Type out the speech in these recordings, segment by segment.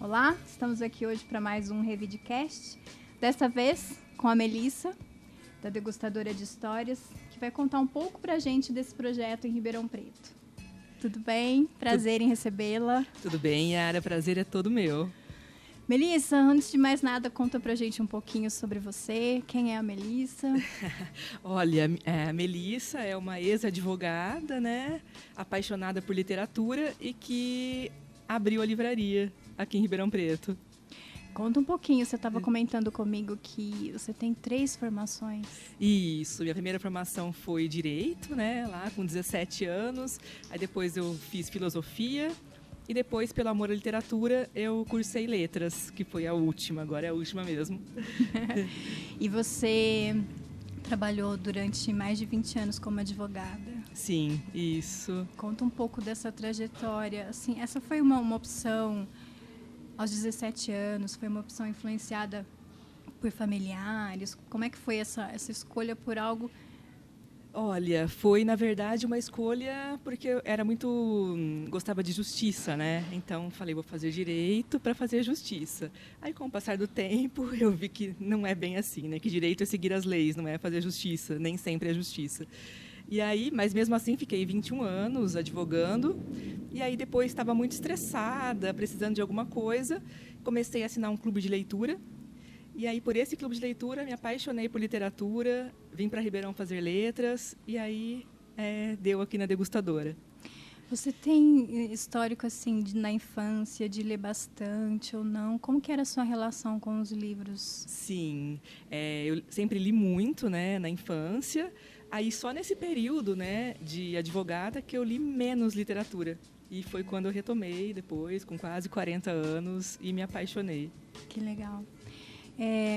Olá, estamos aqui hoje para mais um Revidcast, desta vez com a Melissa, da Degustadora de Histórias, que vai contar um pouco para a gente desse projeto em Ribeirão Preto. Tudo bem? Prazer em recebê-la. Tudo bem, Yara? Prazer é todo meu. Melissa, antes de mais nada, conta pra gente um pouquinho sobre você. Quem é a Melissa? Olha, a Melissa é uma ex-advogada, né? Apaixonada por literatura e que abriu a livraria aqui em Ribeirão Preto. Conta um pouquinho, você estava comentando comigo que você tem 3 formações. Isso, minha primeira formação foi Direito, né? Lá com 17 anos. Aí depois eu fiz Filosofia. E depois, pelo amor à literatura, eu cursei Letras, que foi a última, agora é a última mesmo. E você trabalhou durante mais de 20 anos como advogada. Sim, isso. Conta um pouco dessa trajetória. Assim, essa foi uma opção aos 17 anos? Foi uma opção influenciada por familiares? Como é que foi essa escolha por algo? Olha, foi na verdade uma escolha porque eu era muito gostava de justiça, né? Então falei, vou fazer direito para fazer justiça. Aí com o passar do tempo eu vi que não é bem assim, né? Que direito é seguir as leis, não é fazer justiça, nem sempre é justiça. E aí, mas mesmo assim fiquei 21 anos advogando. E aí depois estava muito estressada, precisando de alguma coisa, comecei a assinar um clube de leitura. E aí, por esse clube de leitura, me apaixonei por literatura, vim para Ribeirão fazer letras, e aí deu aqui na Degustadora. Você tem histórico, assim, na infância, de ler bastante ou não? Como que era a sua relação com os livros? Sim, eu sempre li muito, né, na infância. Aí, só nesse período, né, de advogada, que eu li menos literatura. E foi quando eu retomei, depois, com quase 40 anos, e me apaixonei. Que legal.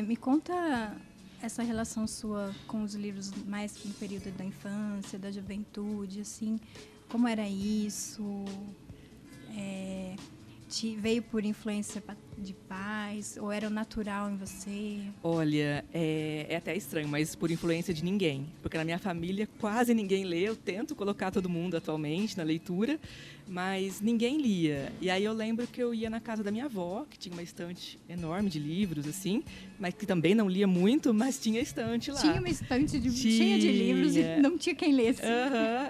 Me conta essa relação sua com os livros mais no período da infância, da juventude, assim, como era isso? Veio por influência de pais ou era natural em você? Olha, é até estranho, mas por influência de ninguém. Porque na minha família quase ninguém lê. Eu tento colocar todo mundo atualmente na leitura, mas ninguém lia. E aí eu lembro que eu ia na casa da minha avó, que tinha uma estante enorme de livros, assim, mas que também não lia muito, mas tinha estante lá. Tinha uma estante cheia de livros e não tinha quem lesse.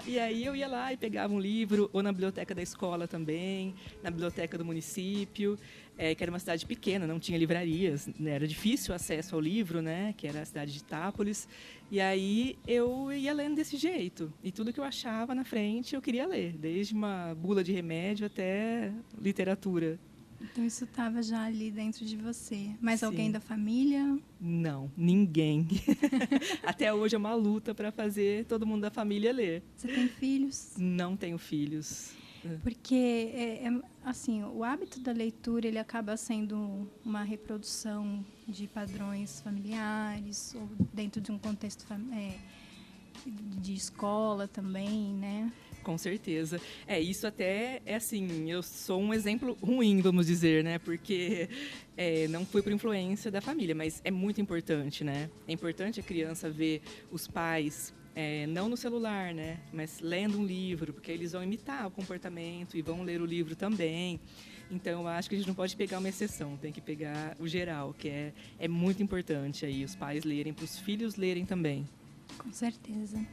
E aí eu ia lá e pegava um livro, ou na biblioteca da escola também, na biblioteca do município. Que era uma cidade pequena, não tinha livrarias, né? Era difícil o acesso ao livro, né? Que era a cidade de Itápolis. E aí eu ia lendo desse jeito. E tudo que eu achava na frente eu queria ler, desde uma bula de remédio até literatura. Então isso estava já ali dentro de você. Mais Sim. Alguém da família? Não, ninguém. Até hoje é uma luta para fazer todo mundo da família ler. Você tem filhos? Não tenho filhos. Porque, assim, o hábito da leitura ele acaba sendo uma reprodução de padrões familiares ou dentro de um contexto de escola também, né? Com certeza. Isso até é assim, eu sou um exemplo ruim, vamos dizer, né? Porque não foi por influência da família, mas é muito importante, né? É importante a criança ver os pais não no celular, né? Mas lendo um livro, porque eles vão imitar o comportamento e vão ler o livro também. Então, eu acho que a gente não pode pegar uma exceção, tem que pegar o geral, que é muito importante aí os pais lerem, para os filhos lerem também. Com certeza.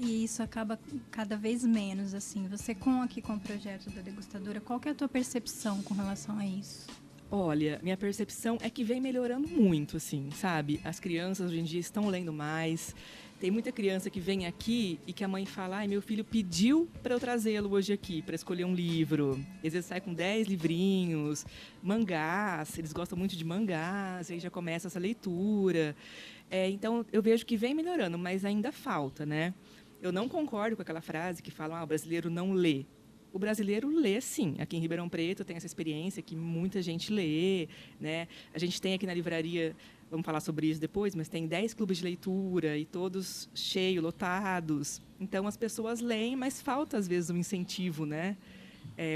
E isso acaba cada vez menos, assim. Você aqui com o projeto da Degustadora, qual que é a tua percepção com relação a isso? Olha, minha percepção é que vem melhorando muito, assim, sabe? As crianças hoje em dia estão lendo mais. Tem muita criança que vem aqui e que a mãe fala, ai, meu filho pediu para eu trazê-lo hoje aqui, para escolher um livro. Às vezes sai com 10 livrinhos, mangás, eles gostam muito de mangás, aí já começa essa leitura. Então, eu vejo que vem melhorando, mas ainda falta, né? Eu não concordo com aquela frase que fala, o brasileiro não lê. O brasileiro lê, sim. Aqui em Ribeirão Preto tem essa experiência que muita gente lê, né? A gente tem aqui na livraria, vamos falar sobre isso depois, mas tem 10 clubes de leitura e todos cheios, lotados. Então, as pessoas leem, mas falta, às vezes, um incentivo, né?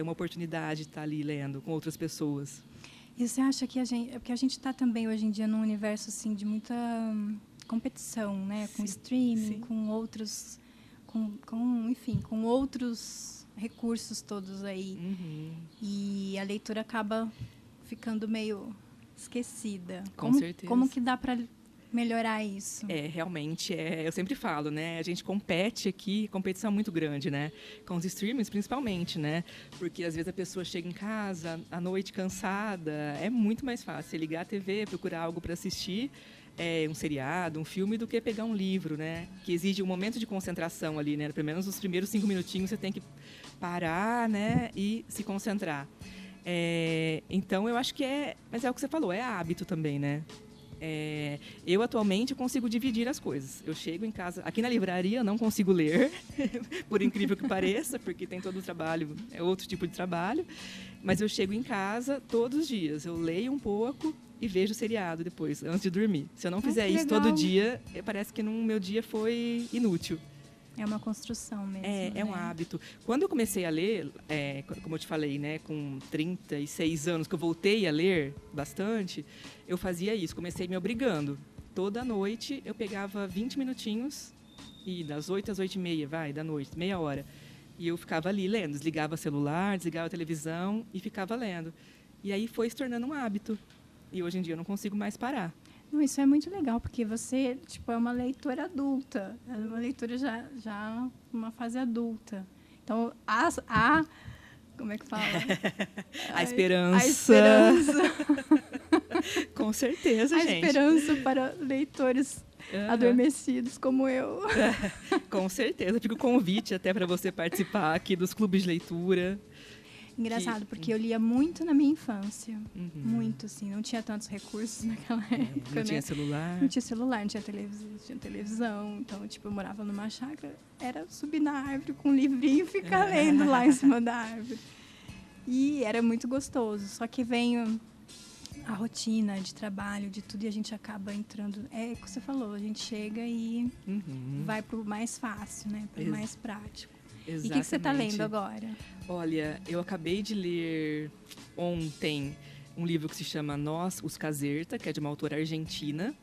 Uma oportunidade de estar ali lendo com outras pessoas. E você acha que porque a gente está também, hoje em dia, num universo assim, de muita competição, né? Com streaming, sim. Com outros... enfim, com outros recursos todos aí. Uhum. E a leitura acaba ficando meio esquecida. Com certeza. Como que dá para melhorar isso? Realmente, eu sempre falo, né? A gente compete aqui, competição muito grande, né? Com os streamings, principalmente, né? Porque, às vezes, a pessoa chega em casa à noite cansada, é muito mais fácil ligar a TV, procurar algo para assistir, um seriado, um filme, do que pegar um livro, né? Que exige um momento de concentração ali, né? Pelo menos os primeiros 5 minutinhos você tem que parar, né? E se concentrar. Então, eu acho que mas é o que você falou, é hábito também, né? Eu, atualmente, consigo dividir as coisas. Eu chego em casa... Aqui na livraria, não consigo ler, por incrível que pareça, porque tem todo o trabalho, é outro tipo de trabalho. Mas eu chego em casa todos os dias. Eu leio um pouco e vejo o seriado depois, antes de dormir. Se eu não fizer isso todo dia, parece que meu dia foi inútil. É uma construção mesmo. É um hábito. Quando eu comecei a ler, como eu te falei, né, com 36 anos, que eu voltei a ler bastante, eu fazia isso, comecei me obrigando. Toda noite eu pegava 20 minutinhos, e das 8 às 8h30, da noite, meia hora. E eu ficava ali lendo, desligava o celular, desligava a televisão e ficava lendo. E aí foi se tornando um hábito. E hoje em dia eu não consigo mais parar. Isso é muito legal, porque você é uma leitora adulta, é uma leitura já numa fase adulta. Então, como é que fala? A esperança. A esperança. Com certeza, gente. A esperança para leitores adormecidos como eu. Com certeza. Fica o convite até para você participar aqui dos clubes de leitura. Engraçado, porque eu lia muito na minha infância. Muito, assim. Não tinha tantos recursos naquela época, Não tinha celular. Não tinha celular, não tinha televisão. Então, eu morava numa chácara, era subir na árvore com um livrinho e ficar lendo lá em cima da árvore. E era muito gostoso. Só que vem a rotina de trabalho, de tudo, e a gente acaba entrando... É o que você falou, a gente chega e vai para o mais fácil, né? Para o mais prático. Exatamente. E o que você está lendo agora? Olha, eu acabei de ler ontem um livro que se chama Nós, os Caserta, que é de uma autora argentina,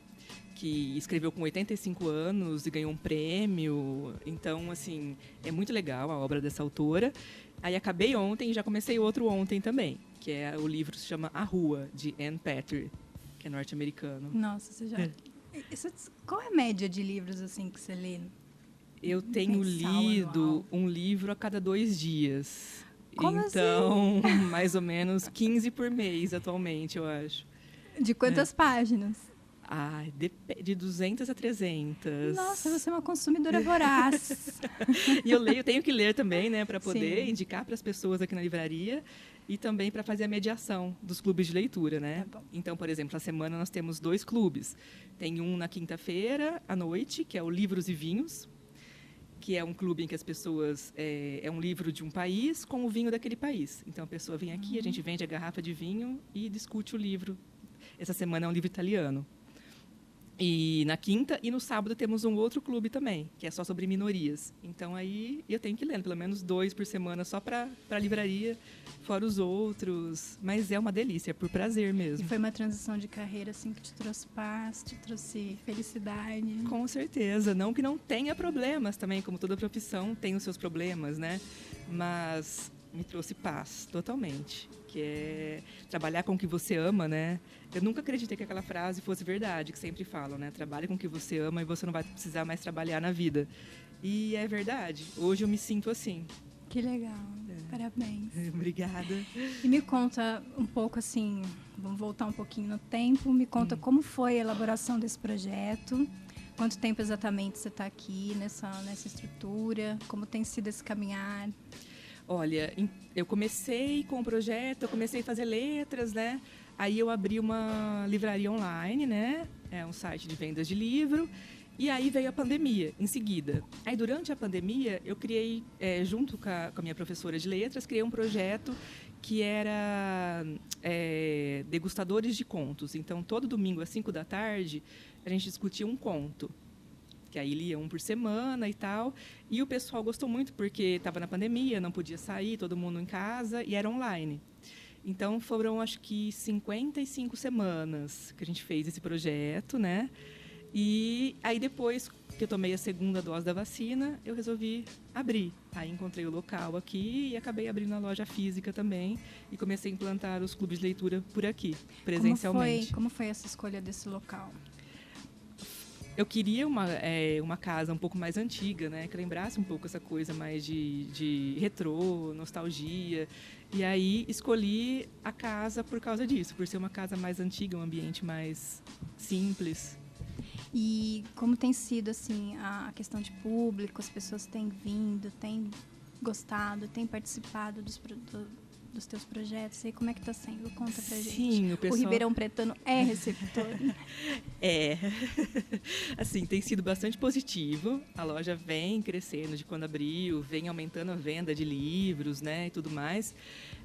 que escreveu com 85 anos e ganhou um prêmio. Então, assim, é muito legal a obra dessa autora. Aí acabei ontem e já comecei outro ontem também, que é o livro que se chama A Rua, de Ann Patry, que é norte-americano. Nossa, você já... Qual é a média de livros assim que você lê? Eu tenho lido um livro a cada 2 dias. Como então, assim? Mais ou menos 15 por mês atualmente, eu acho. De quantas páginas? De 200 a 300. Nossa, você é uma consumidora voraz. E eu tenho que ler também, né, para poder indicar para as pessoas aqui na livraria e também para fazer a mediação dos clubes de leitura, né? Tá bom. Então, por exemplo, na semana nós temos 2 clubes. Tem um na quinta-feira, à noite, que é o Livros e Vinhos, que é um clube em que as pessoas... É um livro de um país com o vinho daquele país. Então, a pessoa vem aqui, a gente vende a garrafa de vinho e discute o livro. Essa semana é um livro italiano. E na quinta e no sábado temos um outro clube também, que é só sobre minorias. Então, aí eu tenho que ler pelo menos 2 por semana só para a livraria, fora os outros. Mas é uma delícia, por prazer mesmo. E foi uma transição de carreira assim, que te trouxe paz, te trouxe felicidade. Com certeza. Não que não tenha problemas também, como toda profissão tem os seus problemas, né? Mas me trouxe paz, totalmente. Que é trabalhar com o que você ama, né? Eu nunca acreditei que aquela frase fosse verdade, que sempre falam, né? Trabalhe com o que você ama e você não vai precisar mais trabalhar na vida. E é verdade. Hoje eu me sinto assim. Que legal. Parabéns. Obrigada. E me conta um pouco assim, vamos voltar um pouquinho no tempo, me conta como foi a elaboração desse projeto, quanto tempo exatamente você está aqui nessa estrutura, como tem sido esse caminhar. Olha, eu comecei com o projeto, eu comecei a fazer letras, né? Aí eu abri uma livraria online, né? É um site de vendas de livro. E aí veio a pandemia, em seguida. Aí, durante a pandemia, eu criei, junto com a minha professora de letras, criei um projeto que era degustadores de contos. Então, todo domingo, às 5 da tarde, a gente discutia um conto. Que aí lia um por semana e tal. E o pessoal gostou muito, porque estava na pandemia, não podia sair, todo mundo em casa, e era online. Então, foram, acho que, 55 semanas que a gente fez esse projeto, né? E aí, depois, que eu tomei a segunda dose da vacina, eu resolvi abrir. Aí encontrei o local aqui e acabei abrindo a loja física também e comecei a implantar os clubes de leitura por aqui, presencialmente. Como foi essa escolha desse local? Eu queria uma casa um pouco mais antiga, né? Que lembrasse um pouco essa coisa mais de retrô, nostalgia. E aí escolhi a casa por causa disso, por ser uma casa mais antiga, um ambiente mais simples. E como tem sido assim a questão de público? As pessoas têm vindo, têm gostado, têm participado dos teus projetos? E como é que está sendo? Conta pra gente. Sim, o pessoal... O Ribeirão Pretano é receptor. É. Assim, tem sido bastante positivo. A loja vem crescendo de quando abriu, vem aumentando a venda de livros, né, e tudo mais.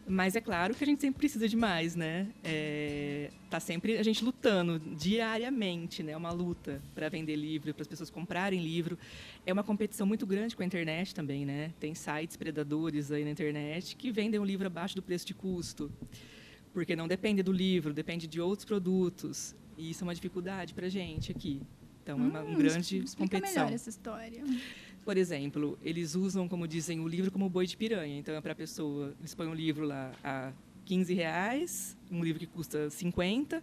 Mas é claro que a gente sempre precisa de mais, né? Tá sempre a gente lutando diariamente, né? Uma luta para vender livro, para as pessoas comprarem livro. É uma competição muito grande com a internet também, né? Tem sites predadores aí na internet que vendem o livro abaixo do preço de custo, porque não depende do livro, depende de outros produtos. E isso é uma dificuldade para a gente aqui. Então, é uma grande explica competição. Melhor essa história. Por exemplo, eles usam, como dizem, o livro como boi de piranha. Então, é para a pessoa, eles põem um livro lá a R$15, um livro que custa 50,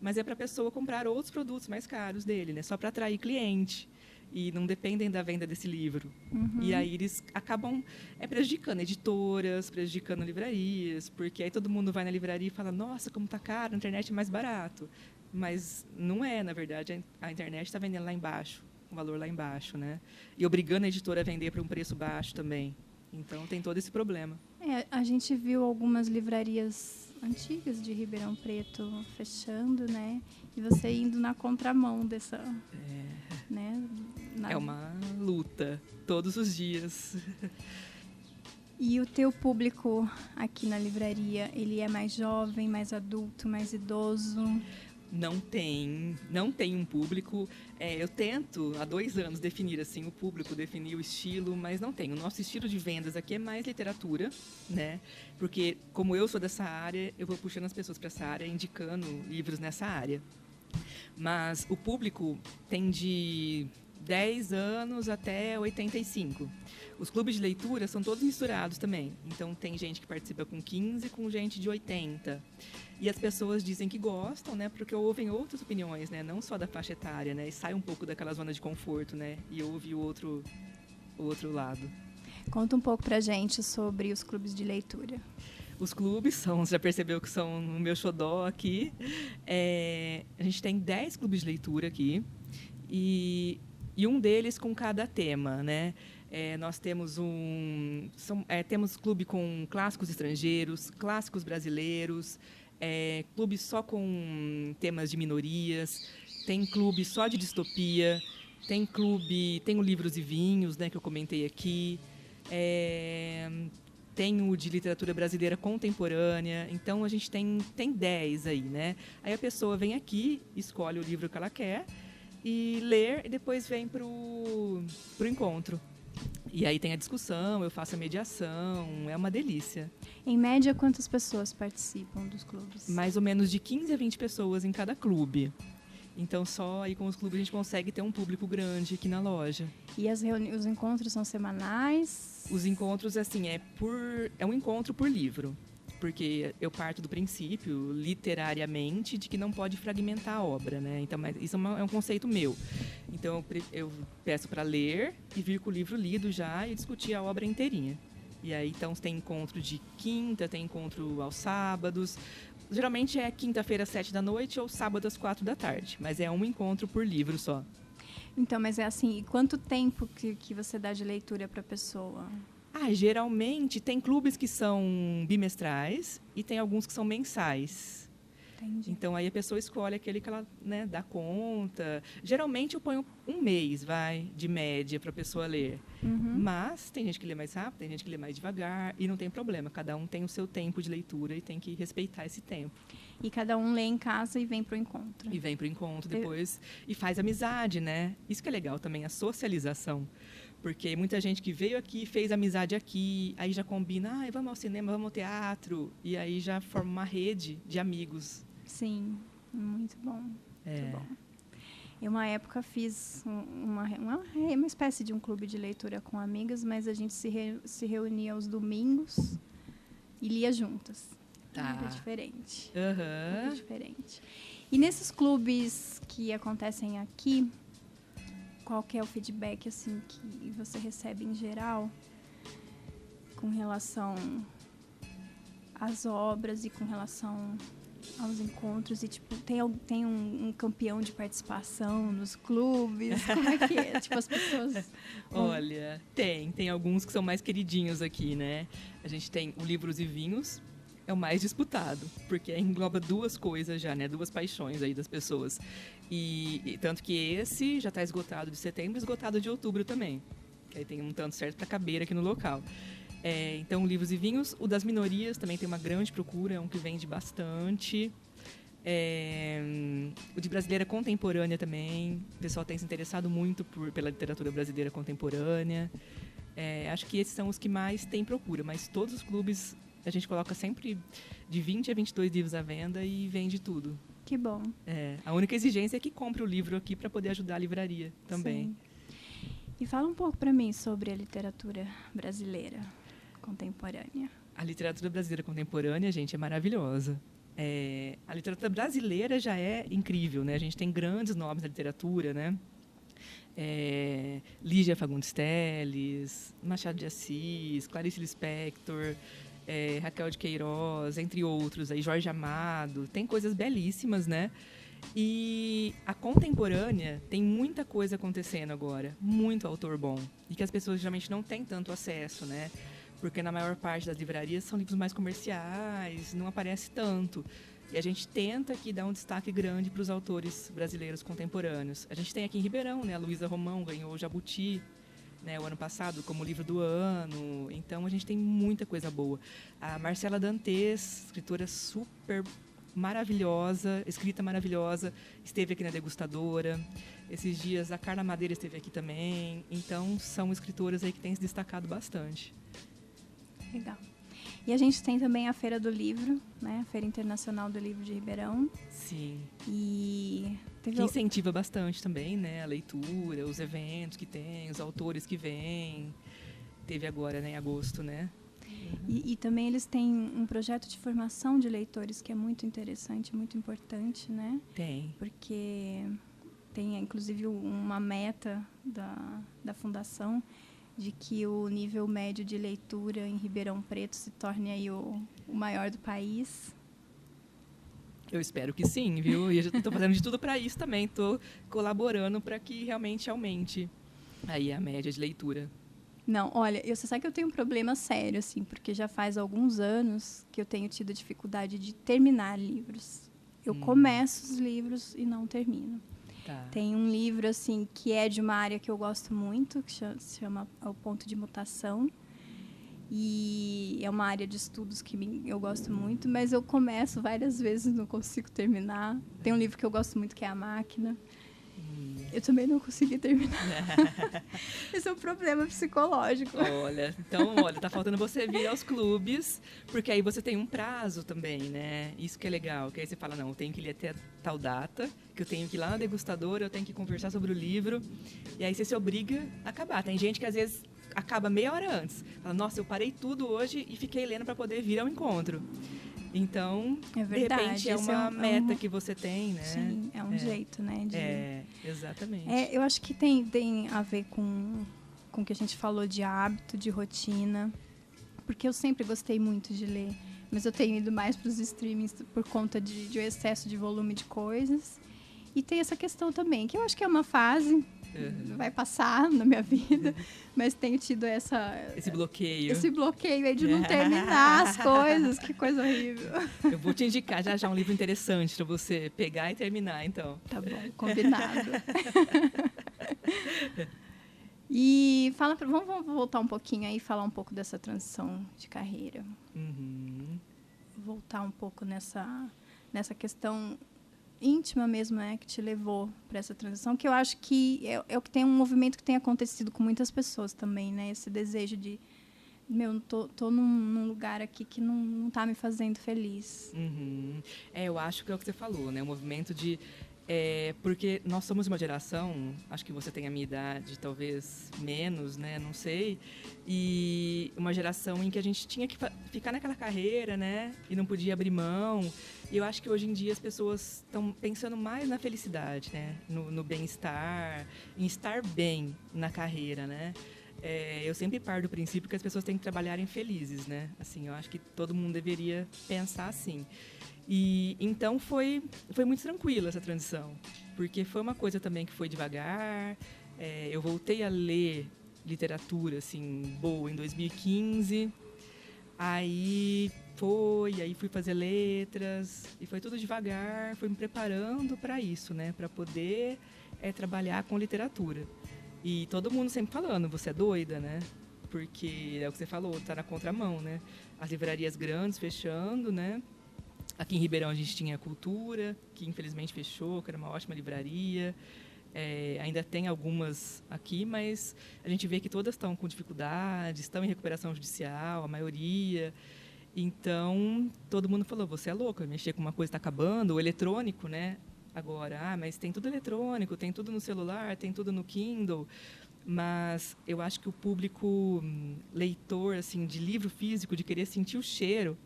mas é para a pessoa comprar outros produtos mais caros dele, né? Só para atrair cliente. E não dependem da venda desse livro. Uhum. E aí eles acabam prejudicando editoras, prejudicando livrarias, porque aí todo mundo vai na livraria e fala, nossa, como tá caro, na internet é mais barato. Mas não é, na verdade, a internet está vendendo lá embaixo, um valor lá embaixo, né? E obrigando a editora a vender para um preço baixo também. Então, tem todo esse problema. A gente viu algumas livrarias antigas de Ribeirão Preto fechando, né? E você indo na contramão dessa... Né? É uma luta, todos os dias. E o teu público aqui na livraria, ele é mais jovem, mais adulto, mais idoso? Não tem um público. Eu tento, há 2 anos, definir assim o público, definir o estilo, mas não tem. O nosso estilo de vendas aqui é mais literatura, né? Porque, como eu sou dessa área, eu vou puxando as pessoas para essa área, indicando livros nessa área. Mas o público tem de 10 anos até 85. Os clubes de leitura são todos misturados também. Então, tem gente que participa com 15, com gente de 80. E as pessoas dizem que gostam, né? Porque ouvem outras opiniões, né? Não só da faixa etária, né? E sai um pouco daquela zona de conforto, né? E ouve o outro lado. Conta um pouco pra gente sobre os clubes de leitura. Os clubes você já percebeu que são o meu xodó aqui. A gente tem 10 clubes de leitura aqui. E um deles com cada tema, né? Nós temos temos clube com clássicos estrangeiros, clássicos brasileiros, clube só com temas de minorias, tem clube só de distopia, tem o Livros e Vinhos, né, que eu comentei aqui, tem o de literatura brasileira contemporânea. Então, a gente tem 10 aí, né? Aí a pessoa vem aqui, escolhe o livro que ela quer e ler, e depois vem pro encontro. E aí tem a discussão, eu faço a mediação, é uma delícia. Em média, quantas pessoas participam dos clubes? Mais ou menos de 15 a 20 pessoas em cada clube. Então, só aí com os clubes a gente consegue ter um público grande aqui na loja. E os encontros são semanais? Os encontros, assim, é um encontro por livro. Porque eu parto do princípio, literariamente, de que não pode fragmentar a obra, né? Então, isso é um conceito meu. Então, eu peço para ler e vir com o livro lido já e discutir a obra inteirinha. E aí, então, tem encontro de quinta, tem encontro aos sábados. Geralmente é quinta-feira, às 7h ou sábado, às 4h. Mas é um encontro por livro só. Então, mas é assim, e quanto tempo que você dá de leitura para a pessoa? Geralmente tem clubes que são bimestrais e tem alguns que são mensais. Entendi. Então, aí a pessoa escolhe aquele que ela, né, dá conta. Geralmente eu ponho um mês, de média, para a pessoa ler. Uhum. Mas tem gente que lê mais rápido, tem gente que lê mais devagar, e não tem problema. Cada um tem o seu tempo de leitura e tem que respeitar esse tempo. E cada um lê em casa e vem para o encontro. E vem para o encontro depois e faz amizade, né? Isso que é legal também, a socialização. Porque muita gente que veio aqui, fez amizade aqui, aí já combina, vamos ao cinema, vamos ao teatro, e aí já forma uma rede de amigos. Sim, muito bom. Muito bom. Eu, uma época, fiz uma espécie de um clube de leitura com amigas, mas a gente se reunia aos domingos e lia juntas. Tá. Era diferente. Aham. Era diferente. E nesses clubes que acontecem aqui, qual que é o feedback assim, que você recebe em geral com relação às obras e com relação aos encontros? E, tipo, tem um campeão de participação nos clubes? Como é que é? Tipo, as pessoas... Olha, tem alguns que são mais queridinhos aqui, né? A gente tem o Livros e Vinhos, é o mais disputado, porque engloba duas coisas já, né? Duas paixões aí das pessoas. E tanto que esse já está esgotado de setembro, esgotado de outubro também. Que aí tem um tanto certo para caber aqui no local. Então, Livros e Vinhos. O das minorias também tem uma grande procura, é um que vende bastante. O de brasileira contemporânea também. O pessoal tem se interessado muito pela literatura brasileira contemporânea. Acho que esses são os que mais têm procura, mas todos os clubes a gente coloca sempre de 20 a 22 livros à venda e vende tudo. Que bom. A única exigência é que compre o livro aqui para poder ajudar a livraria também. Sim. E fala um pouco para mim sobre a literatura brasileira contemporânea. A literatura brasileira contemporânea, gente, é maravilhosa. A literatura brasileira já é incrível, né? A gente tem grandes nomes da literatura, né? Lígia Fagundes Telles, Machado de Assis, Clarice Lispector, Raquel de Queiroz, entre outros, aí Jorge Amado. Tem coisas belíssimas, né? E a contemporânea tem muita coisa acontecendo agora, muito autor bom, e que as pessoas geralmente não têm tanto acesso, né? Porque na maior parte das livrarias são livros mais comerciais, não aparece tanto. E a gente tenta aqui dar um destaque grande para os autores brasileiros contemporâneos. A gente tem aqui em Ribeirão, né? A Luísa Romão ganhou o Jabuti, né, o ano passado, como livro do ano. Então, a gente tem muita coisa boa. A Marcela Dantes, escritora super maravilhosa, escrita maravilhosa, esteve aqui na Degustadora. Esses dias, a Carla Madeira esteve aqui também. Então, são escritoras aí que têm se destacado bastante. Legal. E a gente tem também a Feira do Livro, né? A Feira Internacional do Livro de Ribeirão. Sim. E que incentiva bastante também, né? A leitura, os eventos que tem, os autores que vêm. Teve agora, né, em agosto, né? E também eles têm um projeto de formação de leitores que é muito interessante, muito importante, né? Tem. Porque tem, inclusive, uma meta da Fundação de que o nível médio de leitura em Ribeirão Preto se torne aí o maior do país. Eu espero que sim, viu? E eu estou fazendo de tudo para isso também. Estou colaborando para que realmente aumente aí a média de leitura. Não, olha, você sabe que eu tenho um problema sério, assim, porque já faz alguns anos que eu tenho tido dificuldade de terminar livros. Eu começo os livros e não termino. Tá. Tem um livro, assim, que é de uma área que eu gosto muito, que se chama O Ponto de Mutação. E é uma área de estudos que eu gosto muito, mas eu começo várias vezes e não consigo terminar. Tem um livro que eu gosto muito, que é A Máquina. Eu também não consegui terminar. Esse é um problema psicológico. Olha, tá faltando você vir aos clubes, porque aí você tem um prazo também, né? Isso que é legal, que aí você fala, não, eu tenho que ler até tal data, que eu tenho que ir lá na degustadora, eu tenho que conversar sobre o livro, e aí você se obriga a acabar. Tem gente que às vezes acaba meia hora antes. Fala, nossa, eu parei tudo hoje e fiquei lendo para poder vir ao encontro. Então, é verdade, de repente, é uma meta que você tem, né? Sim, é um jeito, né? Exatamente. Eu acho que tem a ver com o que a gente falou de hábito, de rotina. Porque eu sempre gostei muito de ler, mas eu tenho ido mais para os streamings por conta de um excesso de volume de coisas. E tem essa questão também, que eu acho que é uma fase... vai passar na minha vida, mas tenho tido esse bloqueio aí de não terminar as coisas. Que coisa horrível. Eu vou te indicar já um livro interessante para você pegar e terminar, então. Tá bom, combinado. E vamos voltar um pouquinho aí e falar um pouco dessa transição de carreira. Voltar um pouco nessa questão íntima mesmo, né, que te levou para essa transição, que eu acho que é o que tem um movimento que tem acontecido com muitas pessoas também, né, esse desejo de, tô num lugar aqui que não tá me fazendo feliz. Eu acho que é o que você falou, né, o movimento de Porque nós somos uma geração, acho que você tem a minha idade, talvez menos, né? Não sei. E uma geração em que a gente tinha que ficar naquela carreira, né? E não podia abrir mão. E eu acho que hoje em dia as pessoas estão pensando mais na felicidade, né? No bem-estar, em estar bem na carreira, né? Eu sempre paro do princípio que as pessoas têm que trabalharem felizes, né? Assim, eu acho que todo mundo deveria pensar assim. E então foi muito tranquila essa transição, porque foi uma coisa também que foi devagar. Eu voltei a ler literatura assim boa em 2015. Aí fui fazer letras e foi tudo devagar, fui me preparando para isso, né, para poder trabalhar com literatura. E todo mundo sempre falando, você é doida, né? Porque é o que você falou, tá na contramão, né? As livrarias grandes fechando, né? Aqui em Ribeirão a gente tinha a Cultura, que infelizmente fechou, que era uma ótima livraria. Ainda tem algumas aqui, mas a gente vê que todas estão com dificuldades, estão em recuperação judicial, a maioria. Então, todo mundo falou, você é louca, mexer com uma coisa está acabando, o eletrônico, né? Agora, mas tem tudo eletrônico, tem tudo no celular, tem tudo no Kindle. Mas eu acho que o público leitor assim, de livro físico, de querer sentir o cheiro,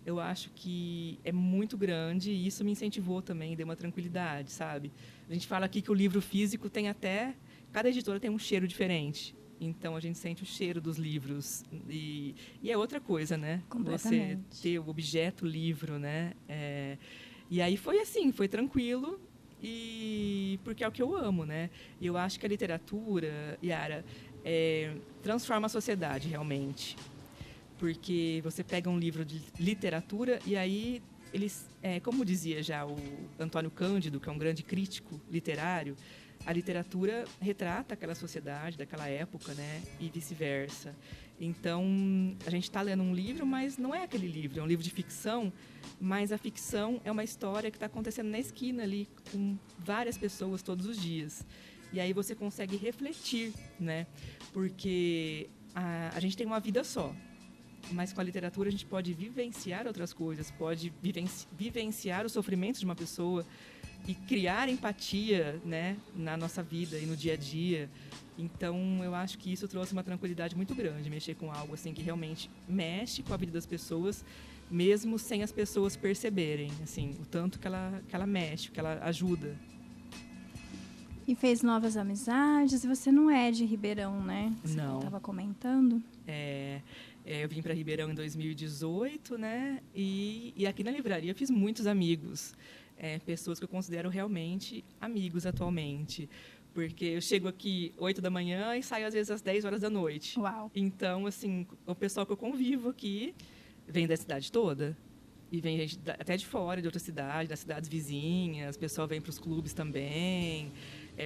eu acho que é muito grande e isso me incentivou também, deu uma tranquilidade, sabe? A gente fala aqui que o livro físico tem até... Cada editora tem um cheiro diferente. Então, a gente sente o cheiro dos livros. E é outra coisa, né? Você ter o objeto livro, né? E aí foi assim, foi tranquilo. Porque é o que eu amo, né? E eu acho que a literatura, Yara, transforma a sociedade, realmente. Porque você pega um livro de literatura e aí eles, como dizia já o Antônio Cândido, que é um grande crítico literário, a literatura retrata aquela sociedade daquela época, né? E vice-versa. Então, a gente está lendo um livro, mas não é aquele livro, é um livro de ficção, mas a ficção é uma história que está acontecendo na esquina ali, com várias pessoas todos os dias. E aí você consegue refletir, né? Porque a gente tem uma vida só. Mas com a literatura a gente pode vivenciar outras coisas, pode vivenciar os sofrimentos de uma pessoa e criar empatia, né, na nossa vida e no dia a dia. Então, eu acho que isso trouxe uma tranquilidade muito grande, mexer com algo assim que realmente mexe com a vida das pessoas, mesmo sem as pessoas perceberem, assim, o tanto que ela mexe, que ela ajuda. E fez novas amizades. Você não é de Ribeirão, né? Você não. Estava comentando. Eu vim para Ribeirão em 2018, né? E aqui na livraria fiz muitos amigos, pessoas que eu considero realmente amigos atualmente. Porque eu chego aqui 8 da manhã e saio às vezes às 10 horas da noite. Uau. Então, assim, o pessoal que eu convivo aqui vem da cidade toda. E vem gente até de fora, de outras cidades, das cidades vizinhas. O pessoal vem para os clubes também.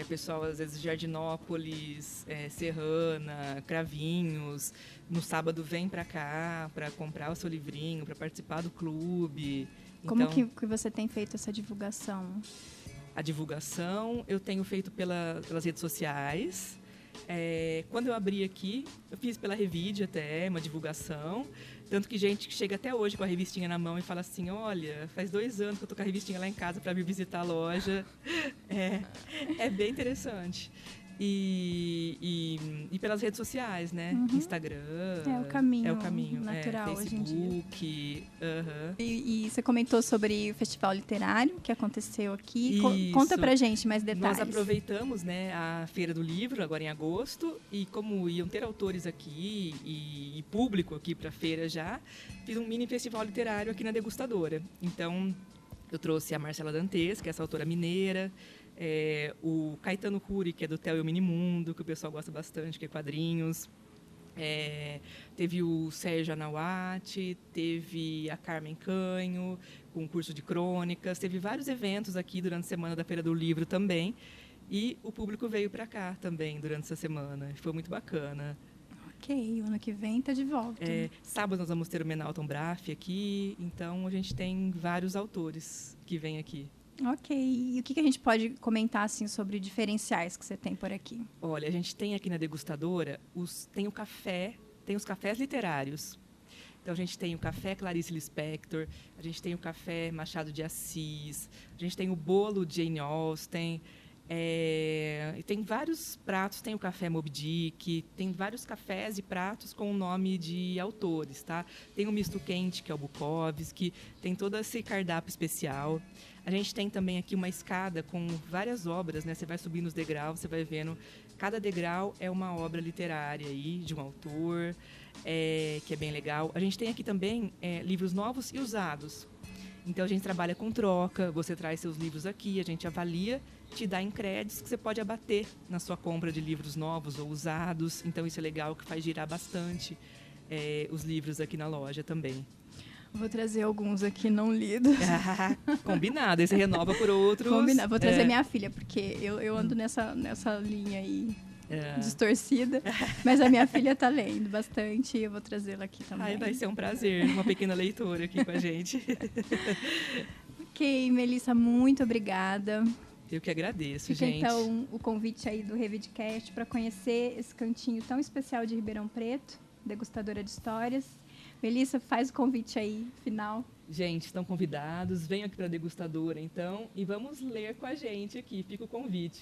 Pessoal, às vezes, de Jardinópolis, Serrana, Cravinhos. No sábado vem para cá para comprar o seu livrinho, para participar do clube. Como então, que você tem feito essa divulgação? A divulgação eu tenho feito pelas redes sociais. Quando eu abri aqui, eu fiz pela Revide até uma divulgação. Tanto que gente que chega até hoje com a revistinha na mão e fala assim, olha, faz 2 anos que eu estou com a revistinha lá em casa para vir visitar a loja. É bem interessante. E pelas redes sociais, né? Uhum. Instagram. É o caminho natural Facebook, hoje em dia. Uhum. E você comentou sobre o festival literário que aconteceu aqui. Isso. Conta pra gente mais detalhes. Nós aproveitamos, né, a Feira do Livro, agora em agosto, e como iam ter autores aqui e público aqui para a feira já, fiz um mini festival literário aqui na Degustadora. Então, eu trouxe a Marcela Dantes, que é essa autora mineira, o Caetano Cury, que é do Theo e o Minimundo, que o pessoal gosta bastante, que é quadrinhos. Teve o Sérgio Anauati, teve a Carmen Canho, com um curso de crônicas. Teve vários eventos aqui durante a Semana da Feira do Livro também. E o público veio para cá também durante essa semana. Foi muito bacana. Ok, o ano que vem está de volta. Sábado nós vamos ter o Menalton Braff aqui. Então, a gente tem vários autores que vêm aqui. Ok. E o que a gente pode comentar assim, sobre diferenciais que você tem por aqui? Olha, a gente tem aqui na Degustadora, tem o café, tem os cafés literários. Então, a gente tem o café Clarice Lispector, a gente tem o café Machado de Assis, a gente tem o bolo Jane Austen, e tem vários pratos, tem o café Moby Dick, tem vários cafés e pratos com o nome de autores, tá? Tem o misto quente, que é o Bukowski, tem todo esse cardápio especial. A gente tem também aqui uma escada com várias obras, né? Você vai subindo os degraus, você vai vendo, cada degrau é uma obra literária aí, de um autor, que é bem legal. A gente tem aqui também livros novos e usados. Então, a gente trabalha com troca, você traz seus livros aqui, a gente avalia, te dá em créditos que você pode abater na sua compra de livros novos ou usados. Então, isso é legal, que faz girar bastante os livros aqui na loja também. Vou trazer alguns aqui não lidos. Combinado, aí você renova por outros. Combinado. Vou trazer minha filha, porque eu ando nessa linha aí distorcida, mas a minha filha está lendo bastante e eu vou trazê-la aqui também. Vai ser um prazer, uma pequena leitora aqui com a gente. Ok, Melissa, muito obrigada. Eu que agradeço, Fica, gente. então, o convite aí do Revidcast para conhecer esse cantinho tão especial de Ribeirão Preto, degustadora de histórias. Melissa, faz o convite aí, final. Gente, estão convidados, venham aqui para a degustadora, então, e vamos ler com a gente aqui, fica o convite.